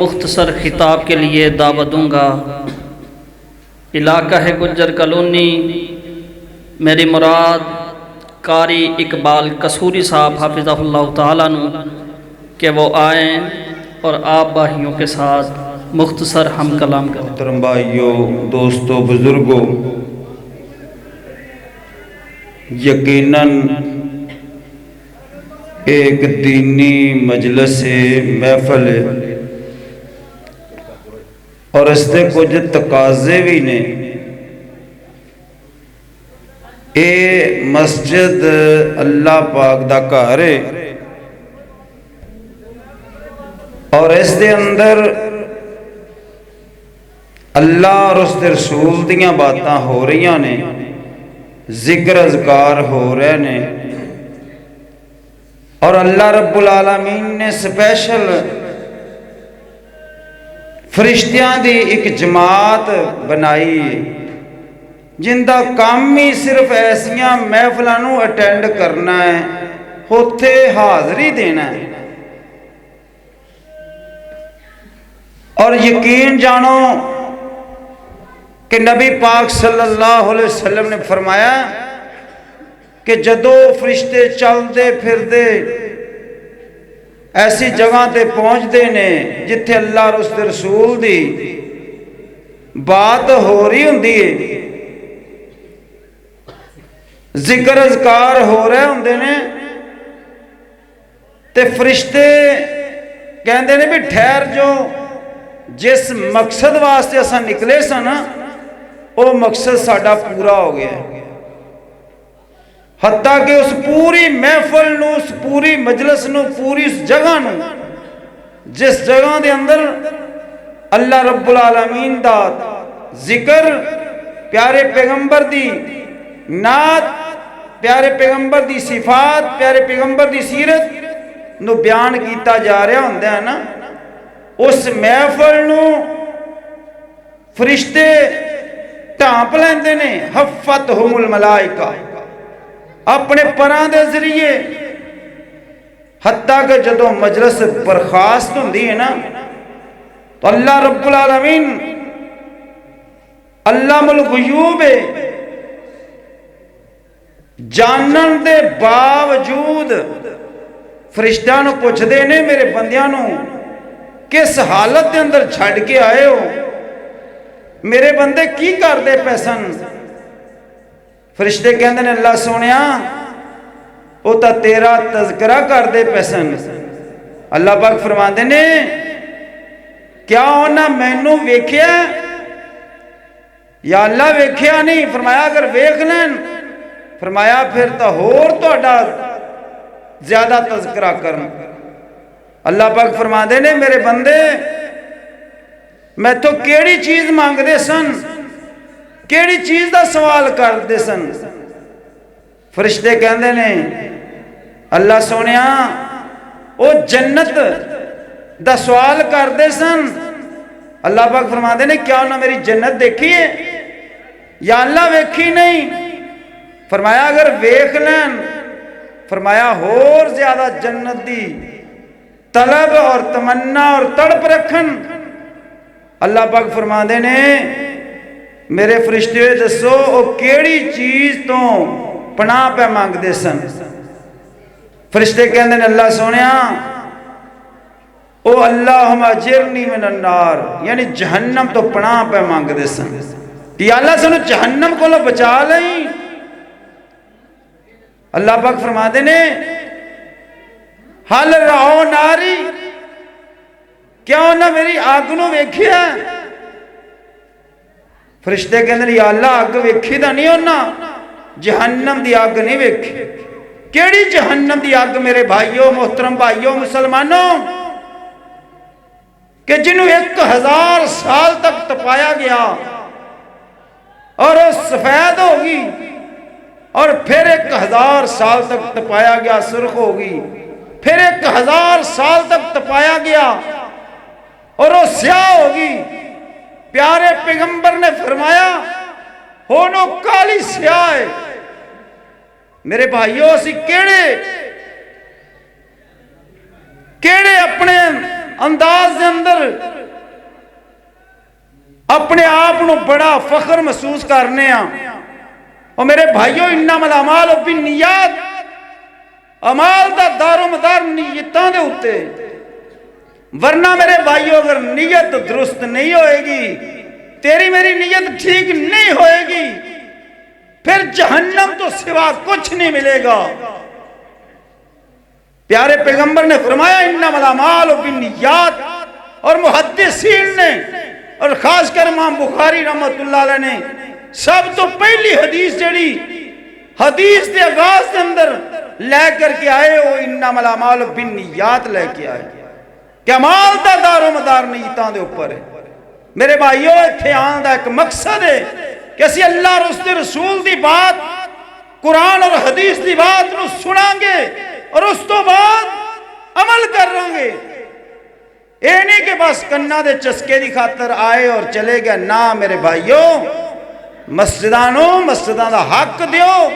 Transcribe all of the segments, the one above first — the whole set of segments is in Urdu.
مختصر خطاب کے لیے دعوت دوں گا۔ علاقہ ہے گجر کالونی، میری مراد قاری اقبال قصوری صاحب حافظہ اللہ تعالیٰ نو کہ وہ آئیں اور آپ بھائیوں کے ساتھ مختصر ہم کلام کریں۔ محترم بھائیوں، دوستوں، بزرگوں، یقیناً ایک دینی مجلس محفل ہے اور اس دے کچھ تقاضے بھی نے۔ اے مسجد اللہ پاک دا گھر ہے اور اس دے اندر اللہ اور اس دے رسول دیاں باتاں ہو رہی نے، ذکر اذکار ہو رہے نے، اور اللہ رب العالمین نے سپیشل فرشتیاں دی ایک جماعت بنائی جن دا کام ہی صرف ایسیاں محفلاں نو اٹینڈ کرنا ہے، ہوتے حاضری دینا ہے۔ اور یقین جانو کہ نبی پاک صلی اللہ علیہ وسلم نے فرمایا کہ جدو فرشتے چل دے پھر دے ایسی جگہ تے پہنچ دے نے جتھے اللہ اور اس دے رسول دی بات ہو رہی ہوندی ہے، ذکر اذکار ہو رہے ہوندے نے، تے فرشتے کہندے نے بھی ٹھہر جو، جس مقصد واسطے اساں نکلے سن وہ مقصد ساڈا پورا ہو گیا ہے۔ حتیٰ کہ اس پوری محفل نو، اس پوری مجلس نو، پوری اس جگہ نو، جس جگہ دے اندر اللہ رب العالمین دا ذکر، پیارے پیغمبر دی نعت، پیارے پیغمبر دی صفات، پیارے پیغمبر دی سیرت نو بیان کیتا جا رہا ہوندہ ہے نا، اس محفل نو فرشتے ٹھانپ لیندے نے، حفتہم الملائکہ، اپنے پران دے ذریعے، حتیٰ کہ جدو مجلس برخاست ہوندی ہے نا تو اللہ رب العالمین علام الغیوب جانن دے باوجود فرشتیاں نو پوچھ دے نے، میرے بندیاں نو کس حالت دے اندر چھڑ کے آئے ہو، میرے بندے کی کر دے پیسن؟ فرشتے کہندے نے اللہ سونیا وہ تا تیرا تذکرہ کر دے پیسن۔ اللہ پاک فرماندے نے کیا ہونا مینوں ویکھیا؟ یا اللہ ویکھیا نہیں؟ فرمایا اگر ویکھ لین، فرمایا پھر تا ہور تہاڈا زیادہ تذکرہ کرن۔ اللہ پاک فرماندے نے میرے بندے میں تو کیڑی چیز مانگ دے سن، کیڑی چیز دا سوال کر دے سن؟ فرشتے کہندے نے اللہ سونیا او جنت دا سوال کر دے سن۔ اللہ پاک فرماندے نے کیا انہاں میری جنت دیکھی ہے؟ یا اللہ ویکھی نہیں؟ فرمایا اگر ویکھ لین، فرمایا ہور زیادہ جنت دی طلب اور تمنا اور تڑپ رکھن۔ اللہ پاک فرماندے نے میرے فرشتے دسو او کیڑی چیز تو پناہ پہ مانگ دے سن؟ فرشتے کہندے نے اللہ سونیا او اللہم اجرنی من النار، یعنی جہنم تو پناہ پہ مانگ دے سن کہ اللہ سنو جہنم کو لو بچا لیں۔ اللہ پاک فرماندے نے حل رہو ناری، کیا انہاں میری آگ نو ویکھیا؟ فرشتے کہندے نے یا اللہ آگ ویکھی دا نہیں ہونا، جہنم دی آگ نہیں ویکھی۔ کیڑی جہنم دی آگ میرے بھائیوں، محترم بھائیوں، مسلمانوں، کہ جنہوں 1000 سال تک تپایا گیا اور وہ سفید ہوگی، اور پھر 1000 سال تک تپایا گیا سرخ ہوگی، پھر 1000 سال تک تپایا گیا اور وہ سیاہ ہوگی۔ پیارے پیغمبر نے فرمایا ہونو کالی سیاہ ہے۔ میرے بھائیوں اسی کیڑے اپنے انداز دے اندر اپنے آپ نو بڑا فخر محسوس کرنے ہاں۔ اور میرے بھائیو انما الاعمال بالنیات، عمال دا دار و مدار نیتاں دے ہوتے، ورنہ میرے بھائیو اگر نیت درست نہیں ہوئے گی، تیری میری نیت ٹھیک نہیں ہوئے گی، پھر جہنم تو سوا کچھ نہیں ملے گا۔ پیارے پیغمبر نے فرمایا انما الاعمال بالنیات، اور محدثین نے اور خاص کر امام بخاری رحمت اللہ علیہ نے سب تو پہلی حدیث جڑی حدیث دے آغاز دے اندر لے کر کے آئے وہ انما الاعمال بالنیات لے کے آئے کہ عمال دا دار و مدار نیتاں دے اوپر ہے۔ میرے بھائیو اتھے آن دا ایک مقصد ہے کہ اسی اللہ اور اس دے رسول دی بات، قرآن اور حدیث دی بات نو سناں گے اور اس تو بعد عمل کر رہاں گے۔ اے نہیں کہ بس کنہ دے چسکے دی خاطر آئے اور چلے گئے، نہ میرے بھائیو، مسجدانو مسجدان دا حق دیو،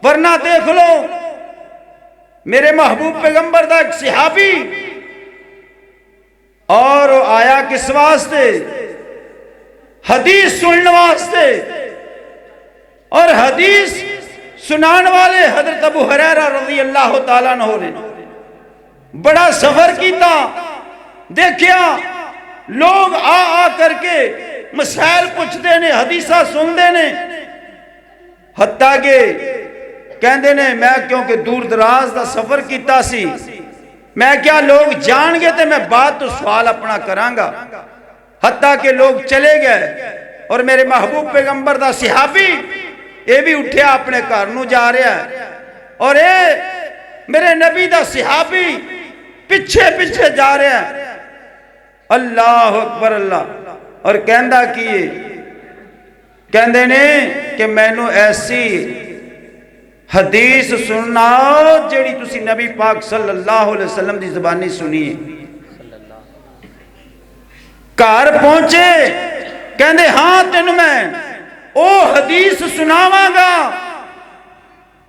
ورنہ دیکھ لو میرے محبوب پیغمبر دا ایک صحابی اور آیا کس واسطے؟ حدیث سننے واسطے، اور حدیث سنان والے حضرت ابو ہریرہ رضی اللہ تعالیٰ عنہ نے بڑا سفر کیتا، دیکھیا لوگ آ کر کے مسائل پوچھتے نے، حدیثہ سن نے، حتیٰ کہ کہندے نے میں کیونکہ دور دراز دا سفر کیتا سی، میں کیا لوگ جان گے تے میں بات تو سوال اپنا کرانگا۔ حتیٰ کہ لوگ چلے گئے اور میرے محبوب پیغمبر دا صحابی اے بھی اٹھیا اپنے گھر نو جا رہا ہے، اور اے میرے نبی دا صحابی پیچھے پیچھے جا رہا ہے، اللہ اکبر اللہ، اور کہندہ کیے کہندے نے کہ میں نو ایسی حدیث سننا جیڑی تسی نبی پاک صلی اللہ علیہ وسلم دی زبانی سنیے۔ گھر پہنچے کہندے ہاں تینوں میں او حدیث سناواں گا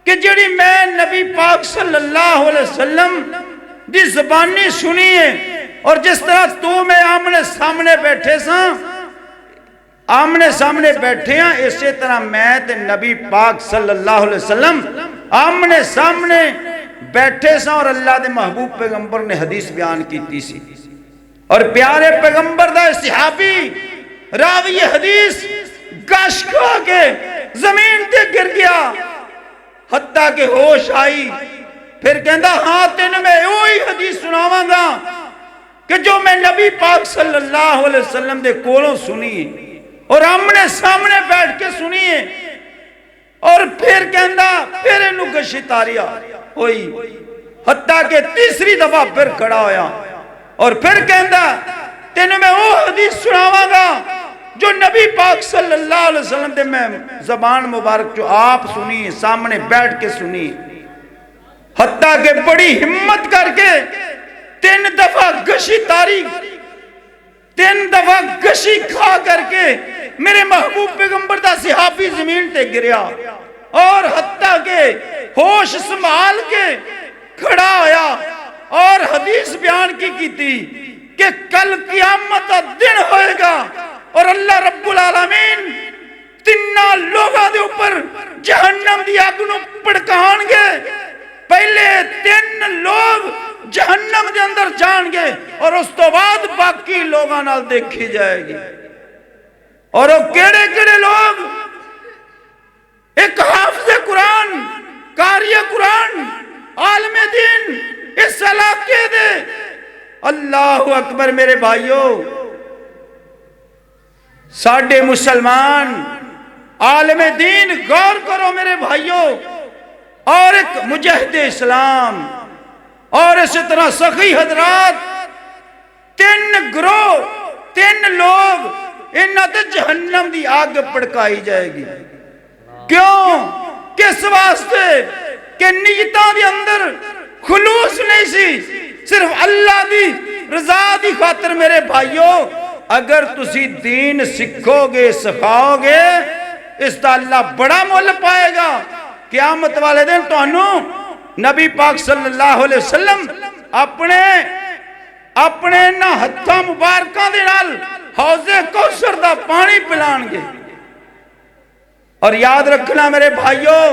کہ جیڑی میں نبی پاک صلی اللہ علیہ وسلم دی زبانی سنیے، اور جس طرح تو میں آمنے سامنے بیٹھے ساں، آمنے سامنے بیٹھے ہیں، اسی طرح میں تے نبی پاک صلی اللہ علیہ وسلم آمنے سامنے بیٹھے ساں، اور اللہ دے محبوب پیغمبر نے حدیث بیان کیتی سی، اور پیارے پیغمبر دا صحابی راوی حدیث گش کھا کے زمین تے گر گیا، حتیٰ کہ ہوش آئی، پھر کہندا ہاں تینوں میں وہی حدیث سناواں گا کہ جو میں نبی پاک صلی اللہ علیہ وسلم دے کولوں سنی اور آمنے سامنے بیٹھ کے سنیے۔ اور پھر کہندا پھر انہوں گشی تاریا ہوئی، حتیٰ کہ تیسری دفعہ پھر کھڑا ہویا، اور پھر کہندا تینوں میں وہ حدیث سناواں گا جو نبی پاک صلی اللہ علیہ وسلم دے میں زبان مبارک جو آپ سنی، سامنے بیٹھ کے سنی، حتیٰ کہ بڑی ہمت کر کے 3 دفعہ گشی تاری، 3 دفعہ گشی کھا کر کے میرے محبوب پیغمبر دا صحابی زمین تے گریا، اور حتیٰ کہ ہوش سنبھال کے کھڑا ہویا اور حدیث بیان کی تھی کہ کل قیامت دا دن ہوئے گا اور اللہ رب العالمین 3 لوگاں دے اوپر جہنم دی آگ نو پڑکان گے۔ پہلے 3 لوگ جہنم دے اندر جان گے، اور اس تو بعد باقی لوگاں نال دیکھی جائے گی، اور وہ کیڑے کیڑے لوگ؟ ایک حافظ قرآن، قاری قرآن، عالم دین، اس علاقے دے، اللہ اکبر میرے بھائیو، ساڑھے مسلمان عالم دین غور کرو میرے بھائیو، اور ایک مجاہد اسلام، اور اسی طرح سخی حضرات، 3 گروہ، 3 لوگ، انہاں تے جہنم دی آگ پڑکائی جائے گی۔ کیوں؟ کس واسطے؟ کہ نیتاں دی اندر خلوص نہیں سی، صرف اللہ دی رضا دی خاطر میرے بھائیو۔ اگر تسی دین سکھو گے، سکھاؤ گے، اس دا اللہ بڑا مول پائے گا۔ قیامت والے دن تو انہوں نبی پاک صلی اللہ علیہ وسلم اپنے اپنے نہ ہتھاں مبارکاں دے نال حوض کوثر دا پانی پلان گے۔ اور یاد رکھنا میرے بھائیوں،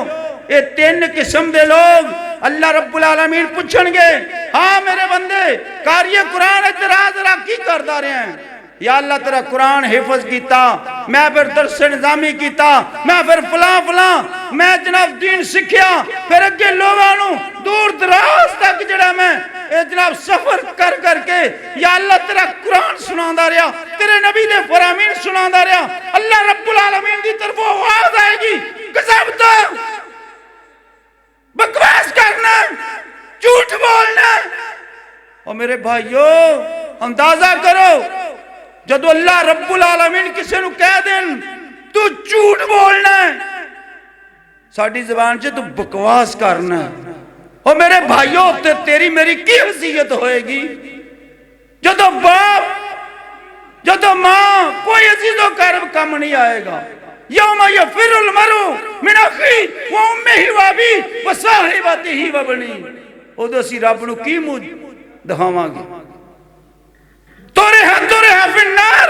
یہ 3 قسم دے لوگ اللہ رب العالمین پوچھن گے، ہاں میرے بندے قاری قرآن اعتراض کی کردا رہے ہیں، یا اللہ تیرا قرآن حفظ کیتا، میں پھر درس نظامی کیتا، میں پھر فلاں میں جناب دین سکھیا، پھر اگے لوگوں دور دراز تک جڑا میں جناب سفر کر کے یا اللہ تیرا قرآن سناندا رہا، تیرے نبی دے فرامین سناندا رہا، اللہ رب العالمین دی طرف آواز آئے گی، کذبتا، بکواس کرنا، جھوٹ بولنا۔ اور میرے بھائیو اندازہ کرو، جدو اللہ رب العالمین کسی نو کہہ دیں تو جھوٹ بولنا ہے، ساڑھی زبان سے تو بکواس کرنا ہے، اور میرے بھائیو تیری میری کی حیثیت ہوئے گی؟ جدو باپ جدو ماں کوئی عزیز و قرب کم نہیں آئے گا، یوم یفر المرء من اخیہ و امہ و ابیہ و صاحبتہ و بنیہ، ادو اسی رب نو کی منہ دکھاواں گے؟ تورہا فی النار،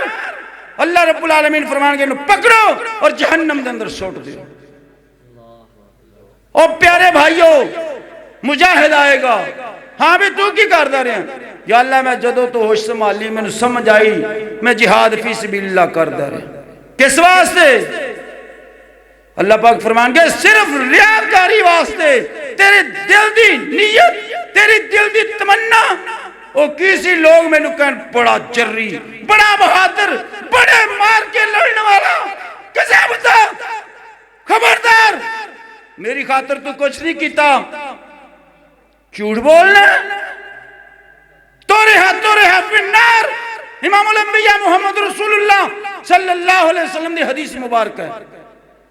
اللہ رب العالمین فرمان گے انہوں پکڑو اور جہنم دے اندر سوٹ دیو۔ اور پیارے بھائیو مجاہد آئے گا، ہاں بھی تو کی کردہ رہے ہیں؟ یا اللہ میں جدو تو ہوش سمالی میں سمجھ آئی میں جہاد فی سبیل اللہ کردہ رہے ہیں، کس واسطے؟ اللہ پاک فرمان گے صرف ریاکاری واسطے، تیرے دل دی نیت، تیری دل دی تمنا، وہ کسی لوگ میں نکن بڑا چری، بڑا بہادر، بڑے مار کے لڑنے والا، کسے بتا خبردار میری خاطر تو کچھ نہیں کیتا، جھوٹ بولنا، تورہا فی النار۔ امام الانبیاء محمد رسول اللہ صلی اللہ علیہ وسلم دی حدیث مبارک ہے،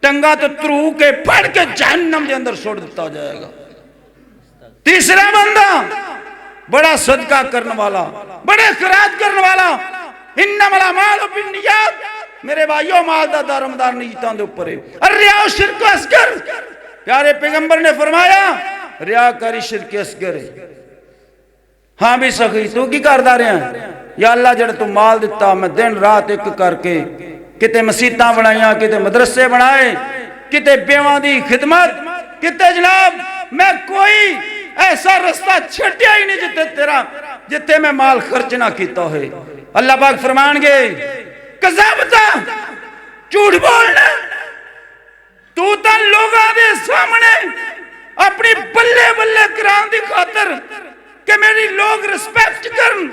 ٹنگا تو ترو کے پڑھ کے جہنم دے اندر چھوڑ دیتا جائے گا۔ تیسرا بندہ بڑا صدقہ کرنے والا، بڑے خیرات کرنے والا، انما الاعمال بالنیات، میرے بھائیو مال دا دارمدار نیتاں دے اوپر ہے، الریاء شرک اصغر، پیارے پیغمبر نے فرمایا ریاکاری شرک اصغر ہے۔ ہاں بھی سخی تو کی کردہ رہے ہیں؟ یا اللہ جڑا تو مال دیتا میں دن رات ایک کر کے کتے مسیتاں بنائیاں، کتے مدرسے بنائے، کتے بیوان دی خدمت، کتے جناب میں کوئی ایسا رستہ چھٹیا ہی نہیں جتے میں مال خرچ نہ کیتا ہوئے۔ اللہ پاک فرمان گے کذبتا، جھوٹ بولنا، تو تا لوگاں دے سامنے اپنی بلے بلے کران دی خاطر کہ میری لوگ رسپیکٹ کرن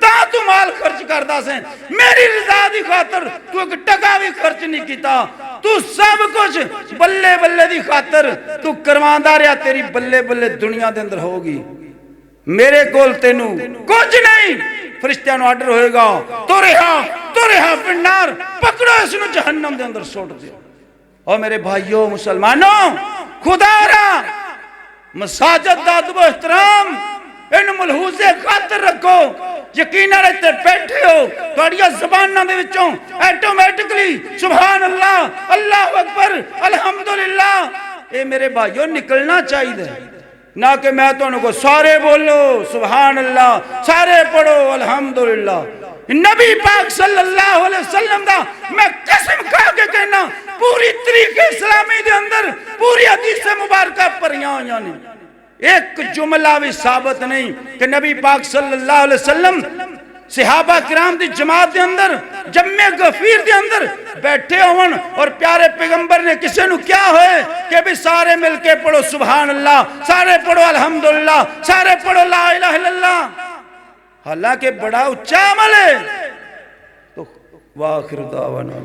تا تو مال خرچ کردہ سے، میری رضا دی خاطر تو ایک ٹکا بھی خرچ نہیں کیتا، تو سب کچھ بلے بلے دی خاطر تو کرواندہ رہا، تیری بلے بلے دنیا دے اندر ہوگی، میرے کول تینوں کچھ نہیں۔ فرشتیاں نو آرڈر ہوئے گا تورہا فی النار، پکڑو اس نو جہنم دے اندر سوٹ دے۔ اور میرے بھائیوں مسلمانوں خدا رہا مساجد دا ادب و احترام ان ملحوظے خاطر رکھو، یقیناً رہتے بیٹھے ہو توڑیا زبانہ دے وچوں ایٹومیٹکلی سبحان اللہ، اللہ اکبر، الحمدللہ، اے میرے بھائیوں نکلنا چاہیے، نہ کہ میں تو انہوں کو سارے بولو سبحان اللہ، سارے پڑھو الحمدللہ۔ نبی پاک صلی اللہ علیہ وسلم دا میں قسم کھا کے کہنا پوری طریقے اسلامی دے اندر پوری حدیث مبارکہ پر یہاں ایک جملہ بھی ثابت نہیں کہ نبی پاک صلی اللہ علیہ وسلم صحابہ کرام دی جماعت دے اندر جمع غفیر دے اندر بیٹھے ہون اور پیارے پیغمبر نے کسے نو کیا ہوئے کہ بھی سارے مل کے پڑھو سبحان اللہ، سارے پڑھو الحمدللہ، سارے پڑھو لا الہ الا اللہ، حالانکہ بڑا اچھا عمل ہے۔ تو وآخر دعوانا